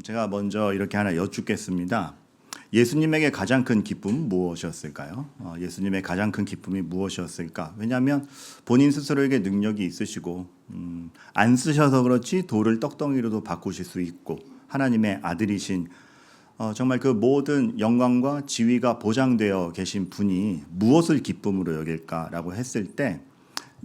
제가 먼저 이렇게 하나 여쭙겠습니다. 예수님에게 가장 큰 기쁨은 무엇이었을까요? 예수님의 가장 큰 기쁨이 무엇이었을까? 왜냐하면 본인 스스로에게 능력이 있으시고 안 쓰셔서 그렇지 돌을 떡덩이로도 바꾸실 수 있고 하나님의 아들이신 정말 그 모든 영광과 지위가 보장되어 계신 분이 무엇을 기쁨으로 여길까라고 했을 때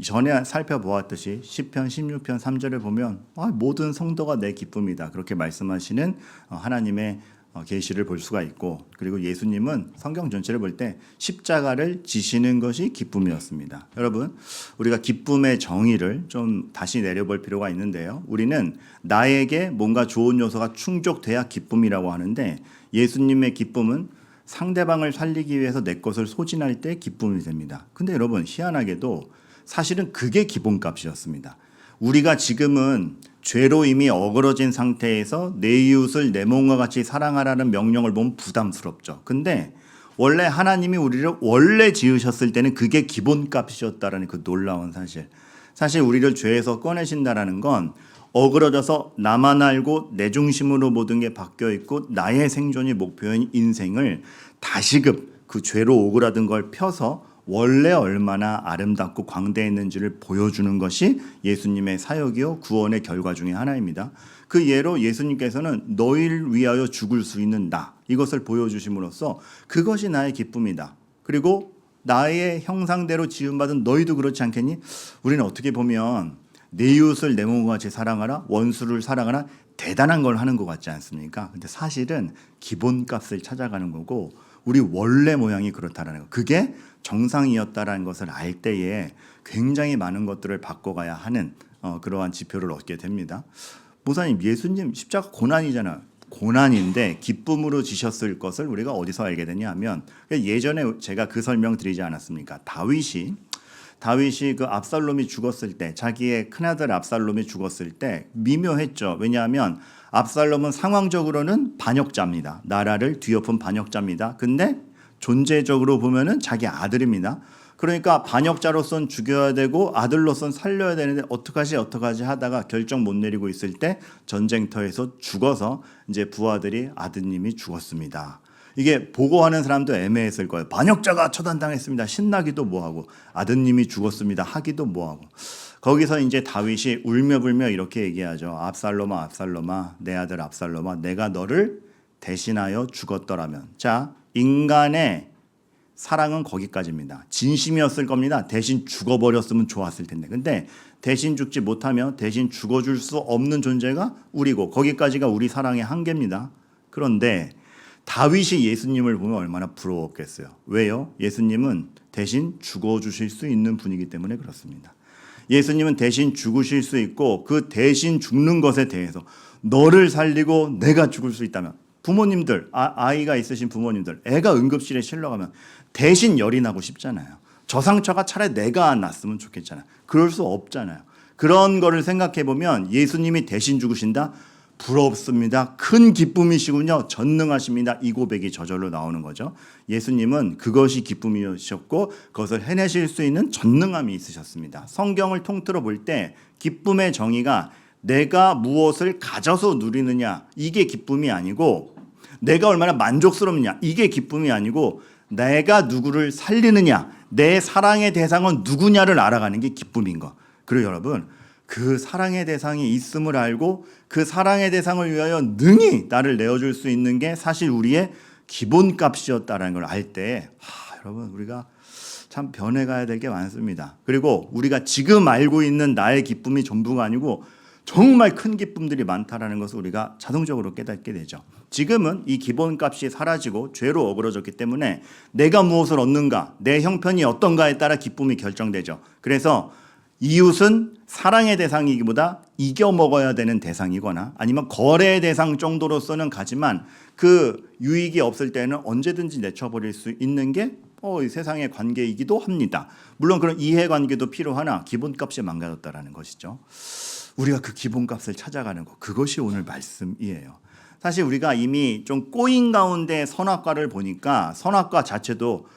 전에 살펴보았듯이 시편 16편 3절을 보면 모든 성도가 내 기쁨이다 그렇게 말씀하시는 하나님의 계시를 볼 수가 있고, 그리고 예수님은 성경 전체를 볼 때 십자가를 지시는 것이 기쁨이었습니다. 여러분, 우리가 기쁨의 정의를 좀 다시 내려볼 필요가 있는데요. 우리는 나에게 뭔가 좋은 요소가 충족돼야 기쁨이라고 하는데, 예수님의 기쁨은 상대방을 살리기 위해서 내 것을 소진할 때 기쁨이 됩니다. 근데 여러분, 희한하게도 사실은 그게 기본값이었습니다. 우리가 지금은 죄로 이미 어그러진 상태에서 내 이웃을 내 몸과 같이 사랑하라는 명령을 보면 부담스럽죠. 근데 원래 하나님이 우리를 원래 지으셨을 때는 그게 기본값이었다라는 그 놀라운 사실. 사실 우리를 죄에서 꺼내신다라는 건 어그러져서 나만 알고 내 중심으로 모든 게 바뀌어 있고 나의 생존이 목표인 인생을 다시금 그 죄로 오그라든 걸 펴서 원래 얼마나 아름답고 광대했는지를 보여주는 것이 예수님의 사역이요 구원의 결과 중에 하나입니다. 그 예로 예수님께서는 너희를 위하여 죽을 수 있는 나, 이것을 보여주심으로써 그것이 나의 기쁨이다. 그리고 나의 형상대로 지음받은 너희도 그렇지 않겠니? 우리는 어떻게 보면 내 이웃을 내 몸과 같이 사랑하라, 원수를 사랑하라, 대단한 걸 하는 것 같지 않습니까? 근데 사실은 기본값을 찾아가는 거고 우리 원래 모양이 그렇다라는 거, 그게 정상이었다라는 것을 알 때에 굉장히 많은 것들을 바꿔가야 하는 그러한 지표를 얻게 됩니다. 목사님, 예수님 십자가 고난이잖아요. 고난인데 기쁨으로 지셨을 것을 우리가 어디서 알게 되냐 하면, 예전에 제가 그 설명 드리지 않았습니까? 다윗이 그 압살롬이 죽었을 때, 자기의 큰아들 압살롬이 죽었을 때 미묘했죠. 왜냐하면 압살롬은 상황적으로는 반역자입니다. 나라를 뒤엎은 반역자입니다. 근데 존재적으로 보면은 자기 아들입니다. 그러니까 반역자로선 죽여야 되고 아들로선 살려야 되는데 어떡하지 하다가 결정 못 내리고 있을 때 전쟁터에서 죽어서 이제 부하들이 아드님이 죽었습니다. 이게 보고하는 사람도 애매했을 거예요. 반역자가 처단당했습니다. 신나기도 뭐하고, 아드님이 죽었습니다 하기도 뭐하고. 거기서 이제 다윗이 울며불며 이렇게 얘기하죠. 압살롬아, 내 아들 압살롬아, 내가 너를 대신하여 죽었더라면. 자, 인간의 사랑은 거기까지입니다. 진심이었을 겁니다. 대신 죽어버렸으면 좋았을 텐데. 근데 대신 죽지 못하면 대신 죽어줄 수 없는 존재가 우리고, 거기까지가 우리 사랑의 한계입니다. 그런데 다윗이 예수님을 보면 얼마나 부러웠겠어요. 왜요? 예수님은 대신 죽어주실 수 있는 분이기 때문에 그렇습니다. 예수님은 대신 죽으실 수 있고, 그 대신 죽는 것에 대해서 너를 살리고 내가 죽을 수 있다면, 부모님들, 아이가 있으신 부모님들, 애가 응급실에 실려가면 대신 열이 나고 싶잖아요. 저 상처가 차라리 내가 안 났으면 좋겠잖아요. 그럴 수 없잖아요. 그런 거를 생각해 보면 예수님이 대신 죽으신다? 부럽습니다. 큰 기쁨이시군요. 전능하십니다. 이 고백이 저절로 나오는 거죠. 예수님은 그것이 기쁨이셨고 그것을 해내실 수 있는 전능함이 있으셨습니다. 성경을 통틀어 볼 때 기쁨의 정의가 내가 무엇을 가져서 누리느냐, 이게 기쁨이 아니고, 내가 얼마나 만족스럽느냐, 이게 기쁨이 아니고, 내가 누구를 살리느냐, 내 사랑의 대상은 누구냐를 알아가는 게 기쁨인 거. 그리고 여러분, 그 사랑의 대상이 있음을 알고 그 사랑의 대상을 위하여 능히 나를 내어줄 수 있는 게 사실 우리의 기본값이었다는 걸 알 때, 여러분, 우리가 참 변해가야 될 게 많습니다. 그리고 우리가 지금 알고 있는 나의 기쁨이 전부가 아니고 정말 큰 기쁨들이 많다라는 것을 우리가 자동적으로 깨닫게 되죠. 지금은 이 기본값이 사라지고 죄로 어그러졌기 때문에 내가 무엇을 얻는가, 내 형편이 어떤가에 따라 기쁨이 결정되죠. 그래서 이웃은 사랑의 대상이기보다 이겨먹어야 되는 대상이거나 아니면 거래의 대상 정도로서는 가지만 그 유익이 없을 때는 언제든지 내쳐버릴 수 있는 게 세상의 관계이기도 합니다. 물론 그런 이해관계도 필요하나 기본값이 망가졌다는 것이죠. 우리가 그 기본값을 찾아가는 것, 그것이 오늘 말씀이에요. 사실 우리가 이미 좀 꼬인 가운데 선악과를 보니까 선악과 자체도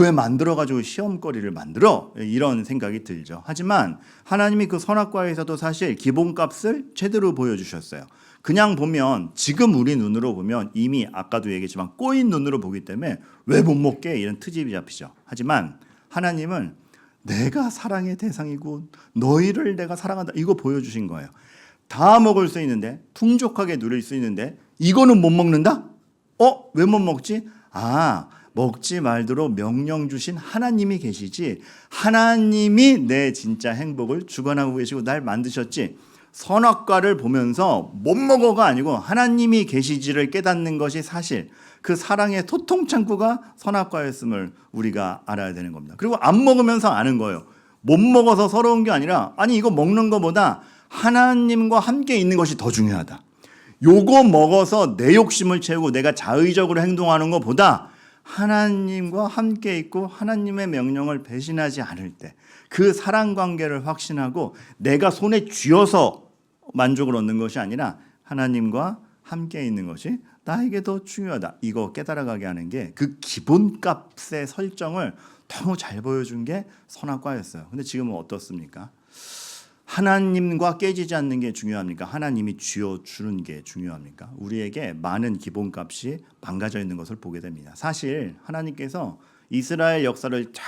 왜 만들어가지고 시험거리를 만들어? 이런 생각이 들죠. 하지만 하나님이 그 선악과에서도 사실 기본값을 제대로 보여주셨어요. 그냥 보면 지금 우리 눈으로 보면 이미 아까도 얘기했지만 꼬인 눈으로 보기 때문에 왜 못 먹게 이런 트집이 잡히죠. 하지만 하나님은 내가 사랑의 대상이고 너희를 내가 사랑한다 이거 보여주신 거예요. 다 먹을 수 있는데 풍족하게 누릴 수 있는데 이거는 못 먹는다? 왜 못 먹지? 먹지 말도록 명령 주신 하나님이 계시지 하나님이 내 진짜 행복을 주관하고 계시고 날 만드셨지 선악과를 보면서 못 먹어가 아니고 하나님이 계시지를 깨닫는 것이 사실 그 사랑의 소통창구가 선악과였음을 우리가 알아야 되는 겁니다. 그리고 안 먹으면서 아는 거예요. 못 먹어서 서러운 게 아니라 이거 먹는 것보다 하나님과 함께 있는 것이 더 중요하다. 요거 먹어서 내 욕심을 채우고 내가 자의적으로 행동하는 것보다 하나님과 함께 있고 하나님의 명령을 배신하지 않을 때 그 사랑 관계를 확신하고 내가 손에 쥐어서 만족을 얻는 것이 아니라 하나님과 함께 있는 것이 나에게 더 중요하다. 이거 깨달아가게 하는 게 그 기본값의 설정을 너무 잘 보여준 게 선악과였어요. 근데 지금은 어떻습니까? 하나님과 깨지지 않는 게 중요합니까? 하나님이 쥐어주는 게 중요합니까? 우리에게 많은 기본값이 망가져 있는 것을 보게 됩니다. 사실 하나님께서 이스라엘 역사를 쫙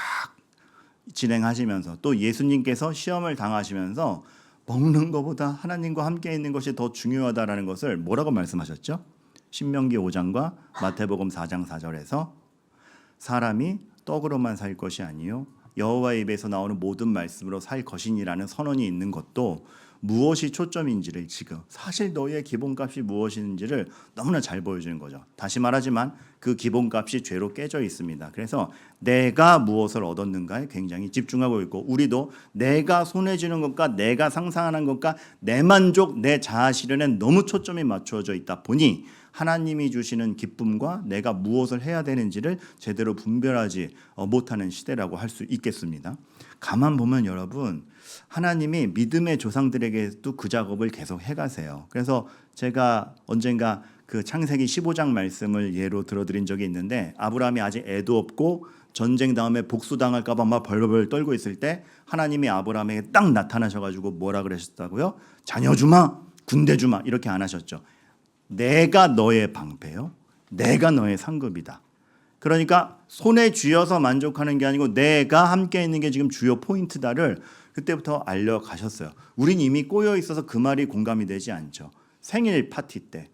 진행하시면서 또 예수님께서 시험을 당하시면서 먹는 것보다 하나님과 함께 있는 것이 더 중요하다라는 것을 뭐라고 말씀하셨죠? 신명기 5장과 마태복음 4장 4절에서 사람이 떡으로만 살 것이 아니요 여호와의 입에서 나오는 모든 말씀으로 살 것이니라는 선언이 있는 것도 무엇이 초점인지를 지금 사실 너희의 기본값이 무엇인지를 너무나 잘 보여주는 거죠. 다시 말하지만 그 기본값이 죄로 깨져 있습니다. 그래서 내가 무엇을 얻었는가에 굉장히 집중하고 있고 우리도 내가 손에 쥐는 것과 내가 상상하는 것과 내 만족, 내 자아 실현에 너무 초점이 맞추어져 있다 보니 하나님이 주시는 기쁨과 내가 무엇을 해야 되는지를 제대로 분별하지 못하는 시대라고 할 수 있겠습니다. 가만 보면 여러분 하나님이 믿음의 조상들에게도 그 작업을 계속 해가세요. 그래서 제가 언젠가 그 창세기 15장 말씀을 예로 들어드린 적이 있는데 아브라함이 아직 애도 없고 전쟁 다음에 복수당할까 봐 막 벌벌 떨고 있을 때 하나님이 아브라함에게 딱 나타나셔가지고 뭐라 그러셨다고요? 자녀 주마, 군대 주마 이렇게 안 하셨죠. 내가 너의 방패요. 내가 너의 상급이다. 그러니까 손에 쥐어서 만족하는 게 아니고 내가 함께 있는 게 지금 주요 포인트다를 그때부터 알려가셨어요. 우린 이미 꼬여 있어서 그 말이 공감이 되지 않죠. 생일 파티 때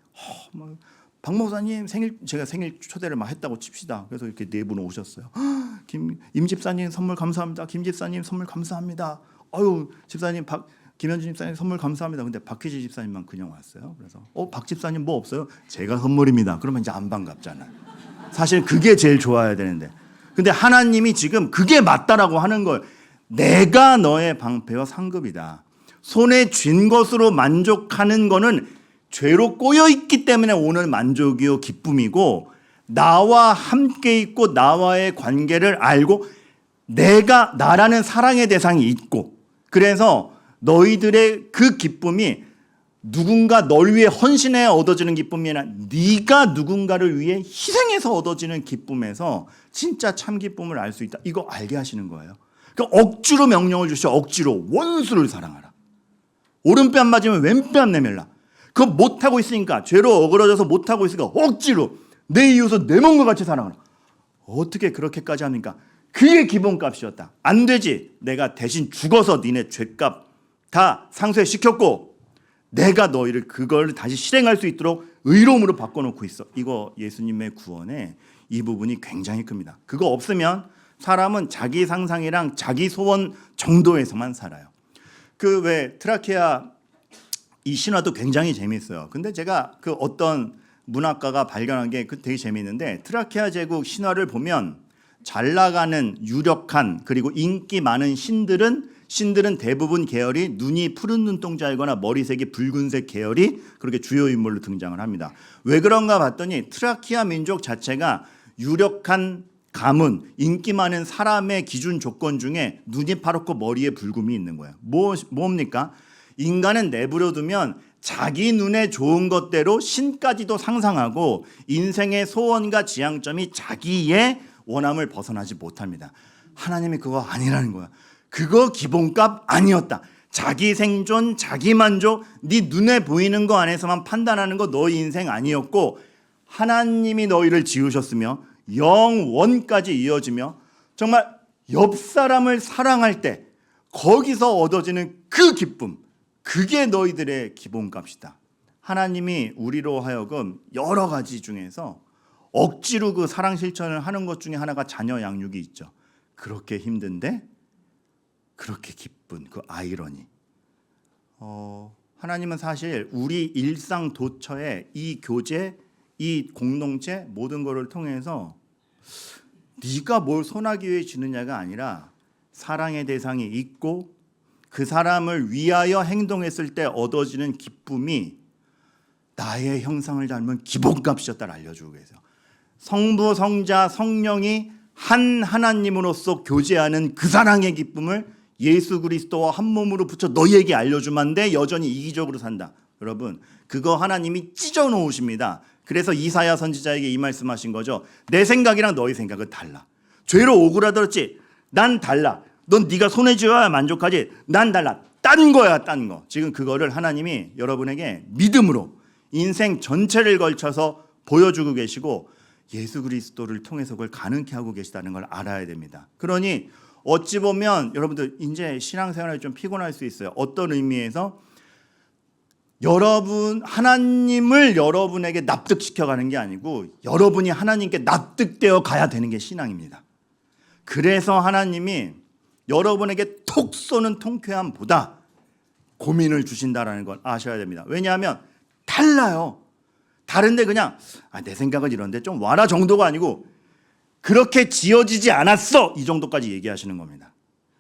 박 목사님 제가 생일 초대를 막 했다고 칩시다. 그래서 이렇게 네 분 오셨어요. 임 집사님 선물 감사합니다. 김 집사님 선물 감사합니다. 집사님 김현준 집사님 선물 감사합니다. 근데 박희지 집사님만 그냥 왔어요. 그래서 박 집사님 뭐 없어요? 제가 선물입니다. 그러면 이제 안 반갑잖아요. 사실 그게 제일 좋아야 되는데. 근데 하나님이 지금 그게 맞다라고 하는 걸 내가 너의 방패와 상급이다. 손에 쥔 것으로 만족하는 거는 죄로 꼬여 있기 때문에 오는 만족이요 기쁨이고 나와 함께 있고 나와의 관계를 알고 내가 나라는 사랑의 대상이 있고 그래서 너희들의 그 기쁨이 누군가 널 위해 헌신해 얻어지는 기쁨이 아니라 네가 누군가를 위해 희생해서 얻어지는 기쁨에서 진짜 참 기쁨을 알 수 있다. 이거 알게 하시는 거예요. 그러니까 억지로 명령을 주셔. 억지로 원수를 사랑하라. 오른뺨 맞으면 왼뺨 내밀라. 그거 못하고 있으니까 죄로 어그러져서 못하고 있으니까 억지로 내 이웃을 내 몸과 같이 사랑하라. 어떻게 그렇게까지 합니까? 그게 기본값이었다. 안 되지. 내가 대신 죽어서 니네 죄값 다 상쇄시켰고 내가 너희를 그걸 다시 실행할 수 있도록 의로움으로 바꿔놓고 있어. 이거 예수님의 구원에 이 부분이 굉장히 큽니다. 그거 없으면 사람은 자기 상상이랑 자기 소원 정도에서만 살아요. 그 왜 트라케아 이 신화도 굉장히 재미있어요. 근데 제가 그 어떤 문학가가 발견한 게 되게 재미있는데 트라케아 제국 신화를 보면 잘 나가는 유력한 그리고 인기 많은 신들은 대부분 계열이 눈이 푸른 눈동자이거나 머리색이 붉은색 계열이 그렇게 주요 인물로 등장을 합니다. 왜 그런가 봤더니 트라키아 민족 자체가 유력한 가문, 인기 많은 사람의 기준 조건 중에 눈이 파랗고 머리에 붉음이 있는 거예요. 뭡니까? 인간은 내버려 두면 자기 눈에 좋은 것대로 신까지도 상상하고 인생의 소원과 지향점이 자기의 원함을 벗어나지 못합니다. 하나님이 그거 아니라는 거야. 그거 기본값 아니었다. 자기 생존, 자기 만족, 네 눈에 보이는 거 안에서만 판단하는 거 너희 인생 아니었고 하나님이 너희를 지으셨으며 영원까지 이어지며 정말 옆 사람을 사랑할 때 거기서 얻어지는 그 기쁨, 그게 너희들의 기본값이다. 하나님이 우리로 하여금 여러 가지 중에서 억지로 그 사랑 실천을 하는 것 중에 하나가 자녀 양육이 있죠. 그렇게 힘든데 그렇게 기쁜 그 아이러니. 하나님은 사실 우리 일상 도처에 이 교제, 이 공동체 모든 것을 통해서 네가 뭘 선하기 위해 주느냐가 아니라 사랑의 대상이 있고 그 사람을 위하여 행동했을 때 얻어지는 기쁨이 나의 형상을 닮은 기본값이었다를 알려주고 계세요. 성부, 성자, 성령이 한 하나님으로서 교제하는 그 사랑의 기쁨을 예수 그리스도와 한 몸으로 붙여 너희에게 알려주만데 여전히 이기적으로 산다. 여러분, 그거 하나님이 찢어 놓으십니다. 그래서 이사야 선지자에게 이 말씀하신 거죠. 내 생각이랑 너희 생각은 달라. 죄로 오그라들었지. 난 달라. 넌 네가 손에 쥐어야 만족하지. 난 달라. 딴 거야, 딴 거. 지금 그거를 하나님이 여러분에게 믿음으로 인생 전체를 걸쳐서 보여주고 계시고 예수 그리스도를 통해서 그걸 가능케 하고 계시다는 걸 알아야 됩니다. 그러니 어찌 보면 여러분들 이제 신앙생활이 좀 피곤할 수 있어요. 어떤 의미에서 여러분 하나님을 여러분에게 납득시켜가는 게 아니고 여러분이 하나님께 납득되어 가야 되는 게 신앙입니다. 그래서 하나님이 여러분에게 톡 쏘는 통쾌함보다 고민을 주신다라는 걸 아셔야 됩니다. 왜냐하면 달라요. 다른데 그냥 내 생각은 이런데 좀 와라 정도가 아니고 그렇게 지어지지 않았어 이 정도까지 얘기하시는 겁니다.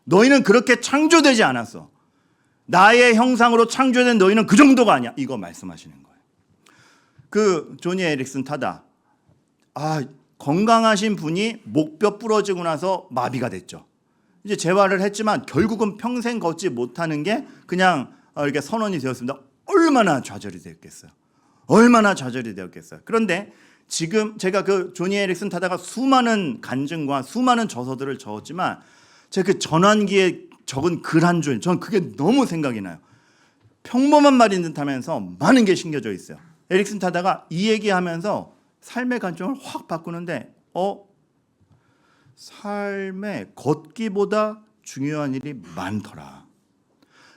너희는 그렇게 창조되지 않았어. 나의 형상으로 창조된 너희는 그 정도가 아니야. 이거 말씀하시는 거예요. 그 조니 에릭슨 타다 건강하신 분이 목뼈 부러지고 나서 마비가 됐죠. 이제 재활을 했지만 결국은 평생 걷지 못하는 게 그냥 이렇게 선언이 되었습니다. 얼마나 좌절이 되었겠어요. 얼마나 좌절이 되었겠어요. 그런데 지금 제가 그 조니 에릭슨 타다가 수많은 간증과 수많은 저서들을 적었지만 제가 그 전환기에 적은 글 한 줄, 전 그게 너무 생각이 나요. 평범한 말인 듯하면서 많은 게 심겨져 있어요. 에릭슨 타다가 이 얘기하면서 삶의 관점을 확 바꾸는데 삶에 걷기보다 중요한 일이 많더라.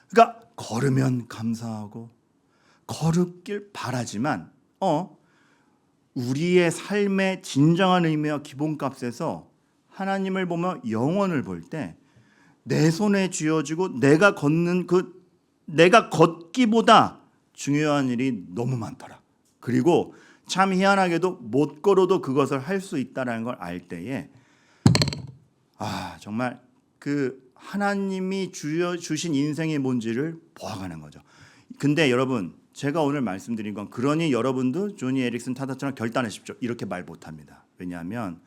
그러니까 걸으면 감사하고 걸었길 바라지만 우리의 삶의 진정한 의미와 기본값에서 하나님을 보며 영원을 볼 때 내 손에 쥐어지고 내가 걷기보다 중요한 일이 너무 많더라. 그리고 참 희한하게도 못 걸어도 그것을 할 수 있다라는 걸 알 때에 정말 그 하나님이 주신 인생의 뭔지를 보아가는 거죠. 근데 여러분 제가 오늘 말씀드린 건 그러니 여러분도 조니 에릭슨 타다처럼 결단하십시오. 이렇게 말 못합니다. 왜냐하면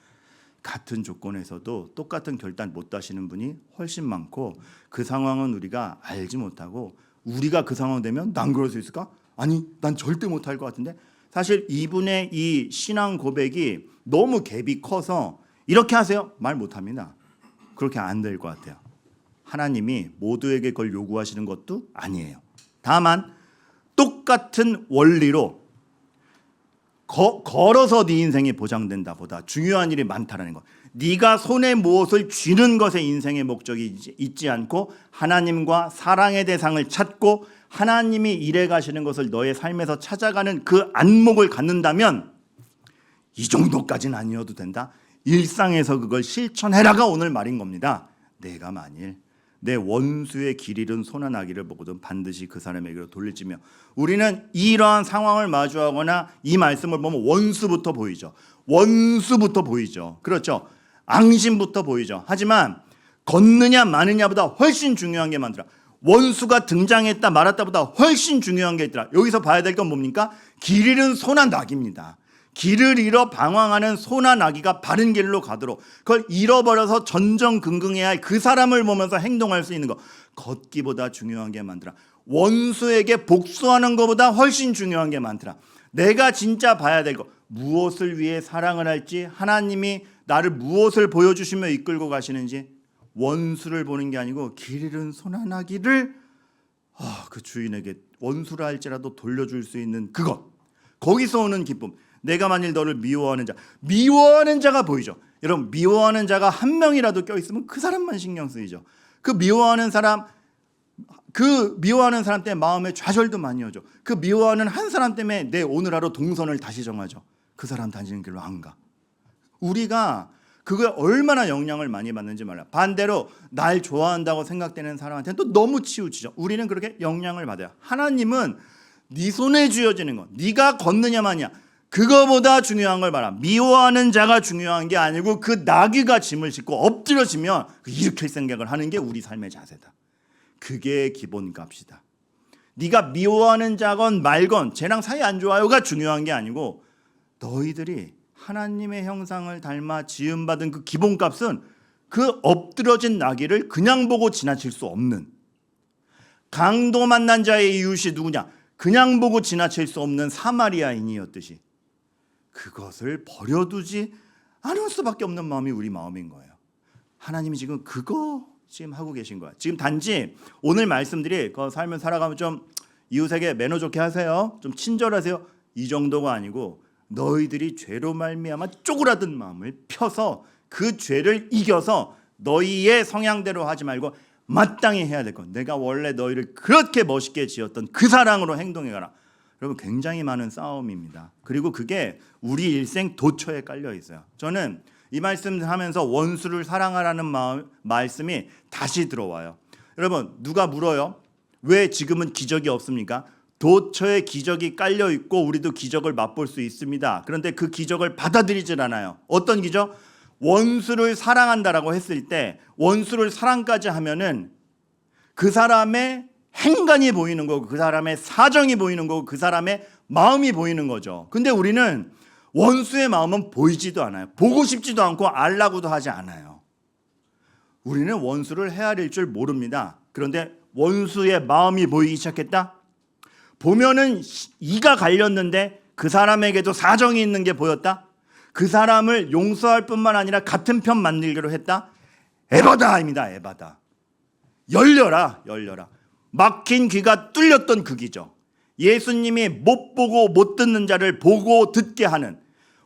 같은 조건에서도 똑같은 결단 못 하시는 분이 훨씬 많고 그 상황은 우리가 알지 못하고 우리가 그 상황 되면 난 그럴 수 있을까? 아니 난 절대 못할 것 같은데 사실 이분의 이 신앙 고백이 너무 갭이 커서 이렇게 하세요? 말 못합니다. 그렇게 안 될 것 같아요. 하나님이 모두에게 그걸 요구하시는 것도 아니에요. 다만 똑같은 원리로 걸어서 네 인생이 보장된다 보다 중요한 일이 많다라는 거. 네가 손에 무엇을 쥐는 것에 인생의 목적이 있지 않고 하나님과 사랑의 대상을 찾고 하나님이 일해 가시는 것을 너의 삶에서 찾아가는 그 안목을 갖는다면 이 정도까지는 아니어도 된다. 일상에서 그걸 실천해라가 오늘 말인 겁니다. 내가 만일 내 원수의 길 잃은 소나 나귀를 보거든 반드시 그 사람에게로 돌릴지며. 우리는 이러한 상황을 마주하거나 이 말씀을 보면 원수부터 보이죠. 원수부터 보이죠. 그렇죠. 앙심부터 보이죠. 하지만 걷느냐 마느냐보다 훨씬 중요한 게 많더라. 원수가 등장했다 말았다보다 훨씬 중요한 게 있더라. 여기서 봐야 될 건 뭡니까? 길 잃은 소나 나귀입니다. 길을 잃어 방황하는 소나 나귀가 바른 길로 가도록 그걸 잃어버려서 전전긍긍해야 할 그 사람을 보면서 행동할 수 있는 것. 걷기보다 중요한 게 많더라. 원수에게 복수하는 것보다 훨씬 중요한 게 많더라. 내가 진짜 봐야 될 것. 무엇을 위해 사랑을 할지 하나님이 나를 무엇을 보여주시며 이끌고 가시는지 원수를 보는 게 아니고 길 잃은 소나 나귀를 그 주인에게 원수라 할지라도 돌려줄 수 있는 그것, 거기서 오는 기쁨. 내가 만일 너를 미워하는 자가 보이죠. 여러분, 미워하는 자가 한 명이라도 껴있으면 그 사람만 신경 쓰이죠. 그 미워하는 사람 때문에 마음에 좌절도 많이 오죠. 그 미워하는 한 사람 때문에 내 오늘 하루 동선을 다시 정하죠. 그 사람 다니는 길로 안 가. 우리가 그거에 얼마나 영향을 많이 받는지 몰라요. 반대로 날 좋아한다고 생각되는 사람한테는 또 너무 치우치죠. 우리는 그렇게 영향을 받아요. 하나님은 네 손에 쥐어지는 것, 네가 걷느냐 마냐, 그거보다 중요한 걸 봐라. 미워하는 자가 중요한 게 아니고 그 나귀가 짐을 싣고 엎드려지면 일으킬 생각을 하는 게 우리 삶의 자세다. 그게 기본값이다. 네가 미워하는 자건 말건 쟤랑 사이 안 좋아요가 중요한 게 아니고 너희들이 하나님의 형상을 닮아 지음받은 그 기본값은 그 엎드러진 나귀를 그냥 보고 지나칠 수 없는, 강도 만난 자의 이웃이 누구냐, 그냥 보고 지나칠 수 없는 사마리아인이었듯이 그것을 버려두지 않을 수밖에 없는 마음이 우리 마음인 거예요. 하나님이 지금 그거 지금 하고 계신 거야. 지금 단지 오늘 말씀들이 그 삶을 살아가면 좀 이웃에게 매너 좋게 하세요, 좀 친절하세요, 이 정도가 아니고 너희들이 죄로 말미암아 쪼그라든 마음을 펴서 그 죄를 이겨서 너희의 성향대로 하지 말고 마땅히 해야 될 것, 내가 원래 너희를 그렇게 멋있게 지었던 그 사랑으로 행동해가라. 여러분, 굉장히 많은 싸움입니다. 그리고 그게 우리 일생 도처에 깔려 있어요. 저는 이 말씀을 하면서 원수를 사랑하라는 말씀이 다시 들어와요. 여러분, 누가 물어요? 왜 지금은 기적이 없습니까? 도처에 기적이 깔려 있고 우리도 기적을 맛볼 수 있습니다. 그런데 그 기적을 받아들이질 않아요. 어떤 기적? 원수를 사랑한다라고 했을 때, 원수를 사랑까지 하면은 그 사람의 행간이 보이는 거고, 그 사람의 사정이 보이는 거고, 그 사람의 마음이 보이는 거죠. 근데 우리는 원수의 마음은 보이지도 않아요. 보고 싶지도 않고 알라고도 하지 않아요. 우리는 원수를 헤아릴 줄 모릅니다. 그런데 원수의 마음이 보이기 시작했다? 보면은 이가 갈렸는데 그 사람에게도 사정이 있는 게 보였다? 그 사람을 용서할 뿐만 아니라 같은 편 만들기로 했다? 에바다입니다. 에바다. 열려라. 막힌 귀가 뚫렸던 그 기적. 예수님이 못 보고 못 듣는 자를 보고 듣게 하는,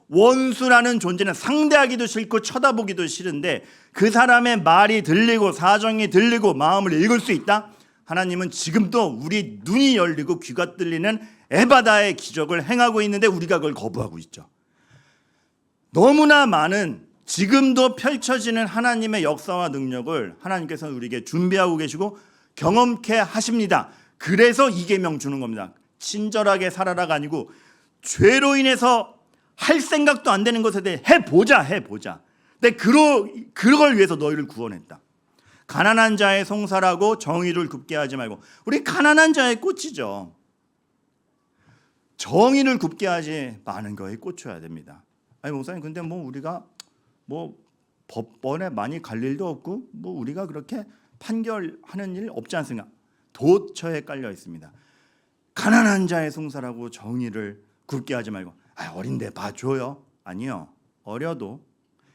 원수라는 존재는 상대하기도 싫고 쳐다보기도 싫은데 그 사람의 말이 들리고 사정이 들리고 마음을 읽을 수 있다? 하나님은 지금도 우리 눈이 열리고 귀가 뚫리는 에바다의 기적을 행하고 있는데 우리가 그걸 거부하고 있죠. 너무나 많은 지금도 펼쳐지는 하나님의 역사와 능력을 하나님께서는 우리에게 준비하고 계시고 경험케 하십니다. 그래서 이 계명 주는 겁니다. 친절하게 살아라가 아니고 죄로 인해서 할 생각도 안 되는 것에 대해 해보자. 근데 그걸 위해서 너희를 구원했다. 가난한 자의 송사라고 정의를 굽게 하지 말고, 우리 가난한 자의 꽂히죠. 정의를 굽게 하지 많은 거에 꽂혀야 됩니다. 아니 목사님, 근데 우리가 법원에 많이 갈 일도 없고 우리가 그렇게 판결하는 일 없지 않습니까? 도처에 깔려 있습니다. 가난한 자의 송사라고 정의를 굽게 하지 말고, 어린데 봐줘요. 아니요. 어려도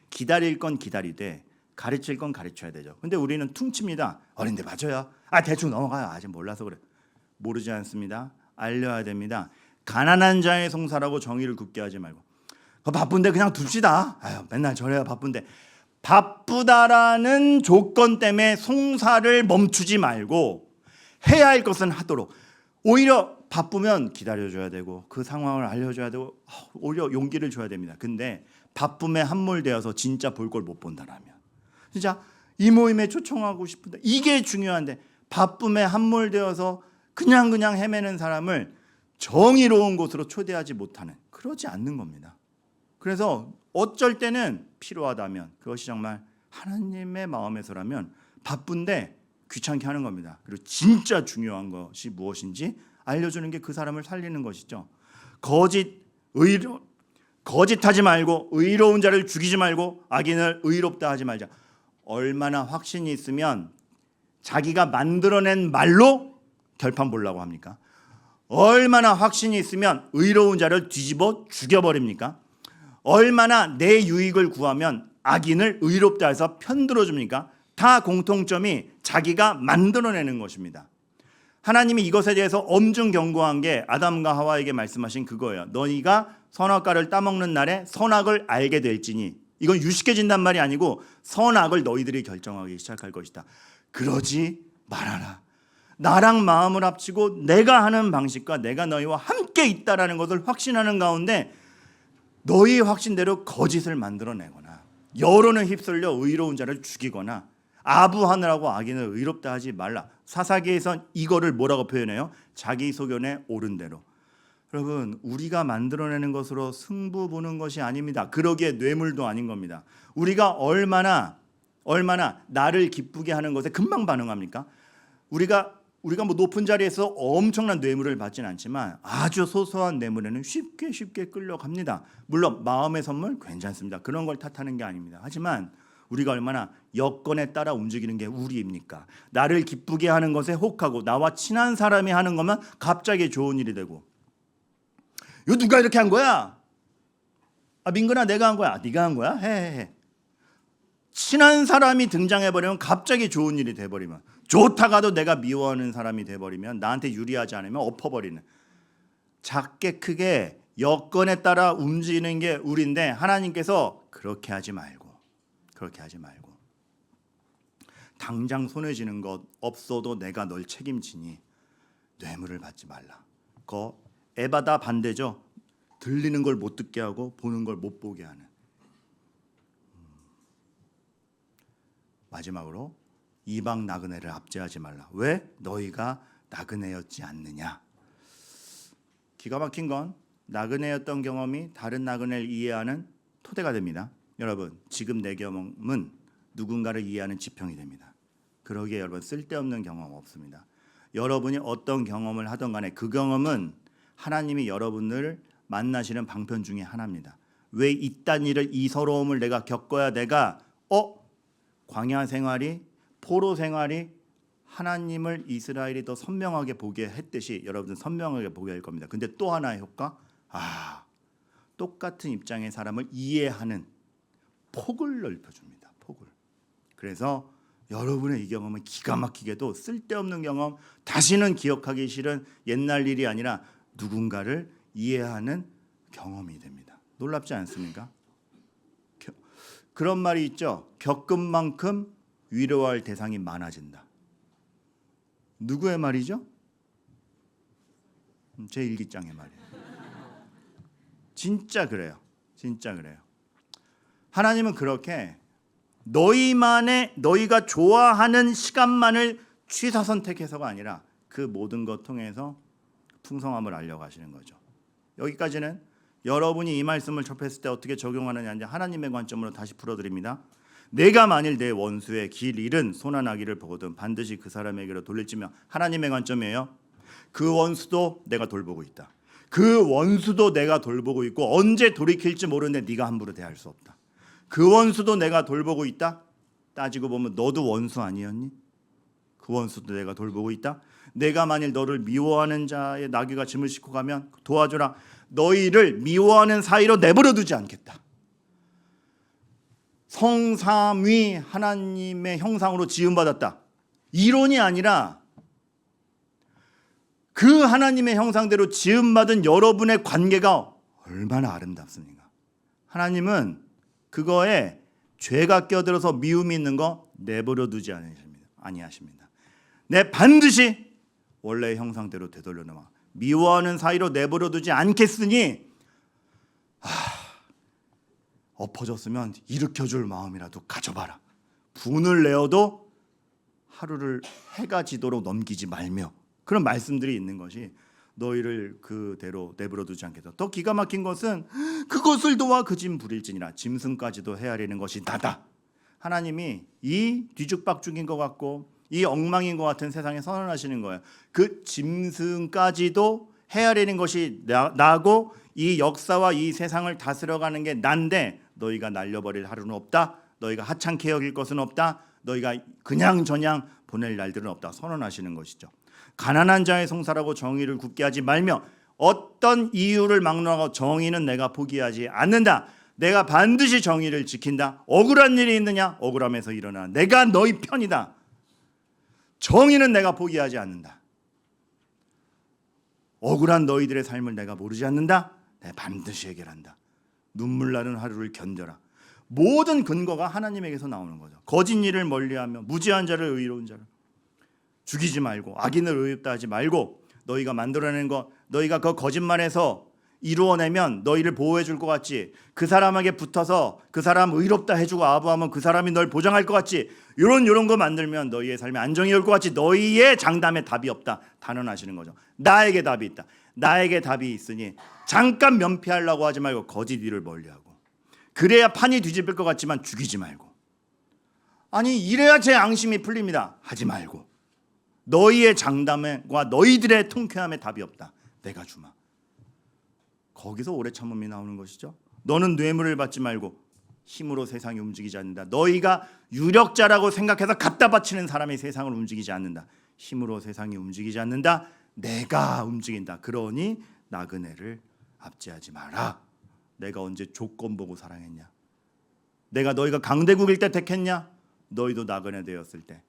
기다릴 건 기다리되 가르칠 건 가르쳐야 되죠. 근데 우리는 퉁칩니다. 어린데 봐줘요. 대충 넘어가요. 아직 몰라서 그래. 모르지 않습니다. 알려야 됩니다. 가난한 자의 송사라고 정의를 굽게 하지 말고, 바쁜데 그냥 둡시다. 맨날 저래요. 바쁜데. 바쁘다라는 조건 때문에 송사를 멈추지 말고 해야 할 것은 하도록, 오히려 바쁘면 기다려줘야 되고 그 상황을 알려줘야 되고 오히려 용기를 줘야 됩니다. 근데 바쁨에 함몰되어서 진짜 볼 걸 못 본다라면, 진짜 이 모임에 초청하고 싶은데 이게 중요한데 바쁨에 함몰되어서 그냥 헤매는 사람을 정의로운 곳으로 초대하지 못하는, 그러지 않는 겁니다. 그래서 어쩔 때는 필요하다면, 그것이 정말 하나님의 마음에서라면 바쁜데 귀찮게 하는 겁니다. 그리고 진짜 중요한 것이 무엇인지 알려주는 게 그 사람을 살리는 것이죠. 거짓하지 말고 의로운 자를 죽이지 말고 악인을 의롭다 하지 말자. 얼마나 확신이 있으면 자기가 만들어낸 말로 결판 보려고 합니까? 얼마나 확신이 있으면 의로운 자를 뒤집어 죽여버립니까? 얼마나 내 유익을 구하면 악인을 의롭다 해서 편들어 줍니까? 다 공통점이 자기가 만들어내는 것입니다. 하나님이 이것에 대해서 엄중 경고한 게 아담과 하와에게 말씀하신 그거예요. 너희가 선악과를 따먹는 날에 선악을 알게 될지니, 이건 유식해진단 말이 아니고 선악을 너희들이 결정하기 시작할 것이다. 그러지 말아라. 나랑 마음을 합치고 내가 하는 방식과 내가 너희와 함께 있다라는 것을 확신하는 가운데 너희의 확신대로 거짓을 만들어내거나 여론에 휩쓸려 의로운 자를 죽이거나 아부하느라고 악인을 의롭다 하지 말라. 사사기에선 이거를 뭐라고 표현해요? 자기 소견에 옳은 대로. 여러분, 우리가 만들어내는 것으로 승부 보는 것이 아닙니다. 그러기에 뇌물도 아닌 겁니다. 우리가 얼마나 나를 기쁘게 하는 것에 금방 반응합니까? 우리가 뭐 높은 자리에서 엄청난 뇌물을 받지는 않지만 아주 소소한 뇌물에는 쉽게 끌려갑니다. 물론 마음의 선물 괜찮습니다. 그런 걸 탓하는 게 아닙니다. 하지만 우리가 얼마나 여건에 따라 움직이는 게 우리입니까? 나를 기쁘게 하는 것에 혹하고 나와 친한 사람이 하는 것만 갑자기 좋은 일이 되고, 이거 누가 이렇게 한 거야? 민근아, 내가 한 거야. 네가 한 거야? 해. 친한 사람이 등장해버리면 갑자기 좋은 일이 돼버리면, 좋다가도 내가 미워하는 사람이 돼버리면, 나한테 유리하지 않으면 엎어버리는, 작게 크게 여건에 따라 움직이는 게 우리인데 하나님께서 그렇게 하지 말고 당장 손에 쥐는 것 없어도 내가 널 책임지니 뇌물을 받지 말라. 그거 에바다 반대죠. 들리는 걸 못 듣게 하고 보는 걸 못 보게 하는. 마지막으로 이방 나그네를 압제하지 말라. 왜? 너희가 나그네였지 않느냐. 기가 막힌 건 나그네였던 경험이 다른 나그네를 이해하는 토대가 됩니다. 여러분, 지금 내 경험은 누군가를 이해하는 지평이 됩니다. 그러기에 여러분, 쓸데없는 경험 없습니다. 여러분이 어떤 경험을 하던 간에 그 경험은 하나님이 여러분을 만나시는 방편 중에 하나입니다. 왜 이딴 일을, 이 서러움을 내가 겪어야 내가 광야 생활이, 포로 생활이 하나님을 이스라엘이 더 선명하게 보게 했듯이 여러분은 선명하게 보게 할 겁니다. 근데 또 하나의 효과, 똑같은 입장의 사람을 이해하는 폭을 넓혀줍니다. 폭을. 그래서 여러분의 이 경험은 기가 막히게도 쓸데없는 경험, 다시는 기억하기 싫은 옛날 일이 아니라 누군가를 이해하는 경험이 됩니다. 놀랍지 않습니까? 그런 말이 있죠. 겪은 만큼 위로할 대상이 많아진다. 누구의 말이죠? 제 일기장의 말이에요. 진짜 그래요. 하나님은 그렇게 너희가 좋아하는 시간만을 취사 선택해서가 아니라 그 모든 것 통해서 풍성함을 알려가시는 거죠. 여기까지는 여러분이 이 말씀을 접했을 때 어떻게 적용하느냐, 이제 하나님의 관점으로 다시 풀어드립니다. 내가 만일 내 원수의 길 잃은 손안아기를 보거든 반드시 그 사람에게로 돌릴지며, 하나님의 관점이에요. 그 원수도 내가 돌보고 있다. 그 원수도 내가 돌보고 있고 언제 돌이킬지 모르는데 네가 함부로 대할 수 없다. 그 원수도 내가 돌보고 있다. 따지고 보면 너도 원수 아니었니? 그 원수도 내가 돌보고 있다. 내가 만일 너를 미워하는 자의 나귀가 짐을 싣고 가면 도와줘라. 너희를 미워하는 사이로 내버려 두지 않겠다. 성삼위 하나님의 형상으로 지음받았다. 이론이 아니라 그 하나님의 형상대로 지음받은 여러분의 관계가 얼마나 아름답습니까? 하나님은 그거에 죄가 껴들어서 미움이 있는 거 내버려 두지 아니하십니다. 내 반드시 원래의 형상대로 되돌려 놓아 미워하는 사이로 내버려 두지 않겠으니, 엎어졌으면 일으켜줄 마음이라도 가져봐라. 분을 내어도 하루를 해가 지도록 넘기지 말며, 그런 말씀들이 있는 것이 너희를 그대로 내버려 두지 않겠다. 더 기가 막힌 것은 그것을 도와 그 짐 부릴지니라. 짐승까지도 헤아리는 것이 나다. 하나님이 이 뒤죽박죽인 것 같고 이 엉망인 것 같은 세상에 선언하시는 거예요. 그 짐승까지도 헤아리는 것이 나고 이 역사와 이 세상을 다스려가는 게 난데 너희가 날려버릴 하루는 없다. 너희가 하찮게 여길 것은 없다. 너희가 그냥 저냥 보낼 날들은 없다. 선언하시는 것이죠. 가난한 자의 송사라고 정의를 굳게 하지 말며, 어떤 이유를 막론하고 정의는 내가 포기하지 않는다. 내가 반드시 정의를 지킨다. 억울한 일이 있느냐? 억울함에서 일어나 내가 너희 편이다. 정의는 내가 포기하지 않는다. 억울한 너희들의 삶을 내가 모르지 않는다. 내가 반드시 해결한다. 눈물 나는 하루를 견뎌라. 모든 근거가 하나님에게서 나오는 거죠. 거짓 일을 멀리하며 무지한 자를 의로운 자를 죽이지 말고 악인을 의롭다 하지 말고 너희가 만들어낸 것 너희가 그 거짓말에서 이루어내면 너희를 보호해 줄 것 같지 그 사람에게 붙어서 그 사람 의롭다 해주고 아부하면 그 사람이 널 보장할 것 같지 이런 거 만들면 너희의 삶에 안정이 올 것 같지 너희의 장담에 답이 없다 단언하시는 거죠. 나에게 답이 있다. 나에게 답이 있으니 잠깐 면피하려고 하지 말고 거짓 일을 멀리하고 그래야 판이 뒤집힐 것 같지만 죽이지 말고 아니 이래야 제 앙심이 풀립니다. 하지 말고 너희의 장담과 너희들의 통쾌함에 답이 없다. 내가 주마. 거기서 오래 참음이 나오는 것이죠. 너는 뇌물을 받지 말고 힘으로 세상이 움직이지 않는다. 너희가 유력자라고 생각해서 갖다 바치는 사람이 세상을 움직이지 않는다. 힘으로 세상이 움직이지 않는다. 내가 움직인다. 그러니 나그네를 압제하지 마라. 내가 언제 조건 보고 사랑했냐? 내가 너희가 강대국일 때 택했냐? 너희도 나그네 되었을 때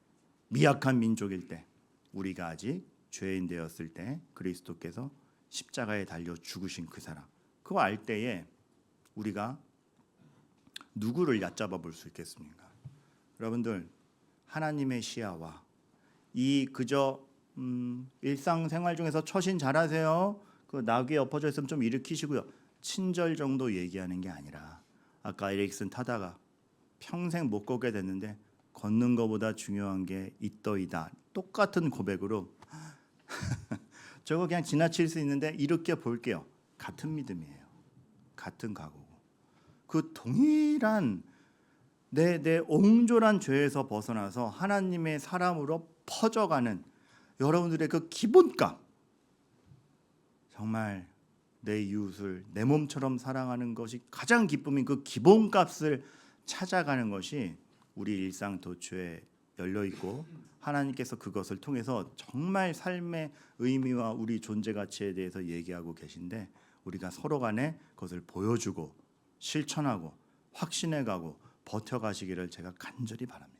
미약한 민족일 때 우리가 아직 죄인 되었을 때 그리스도께서 십자가에 달려 죽으신 그 사람 그거 알 때에 우리가 누구를 얕잡아 볼 수 있겠습니까? 여러분들 하나님의 시야와 이 그저 일상생활 중에서 처신 잘하세요. 그 나귀에 엎어져 있으면 좀 일으키시고요. 친절 정도 얘기하는 게 아니라 아까 에릭슨 타다가 평생 못 걷게 됐는데 걷는 것보다 중요한 게 이떠이다. 똑같은 고백으로 저거 그냥 지나칠 수 있는데 이렇게 볼게요. 같은 믿음이에요. 같은 각오고 그 동일한 내 옹졸한 죄에서 벗어나서 하나님의 사람으로 퍼져가는 여러분들의 그 기본값 정말 내 이웃을 내 몸처럼 사랑하는 것이 가장 기쁨인 그 기본값을 찾아가는 것이 우리 일상 도처에 열려있고 하나님께서 그것을 통해서 정말 삶의 의미와 우리 존재 가치에 대해서 얘기하고 계신데 우리가 서로 간에 그것을 보여주고 실천하고 확신해가고 버텨가시기를 제가 간절히 바랍니다.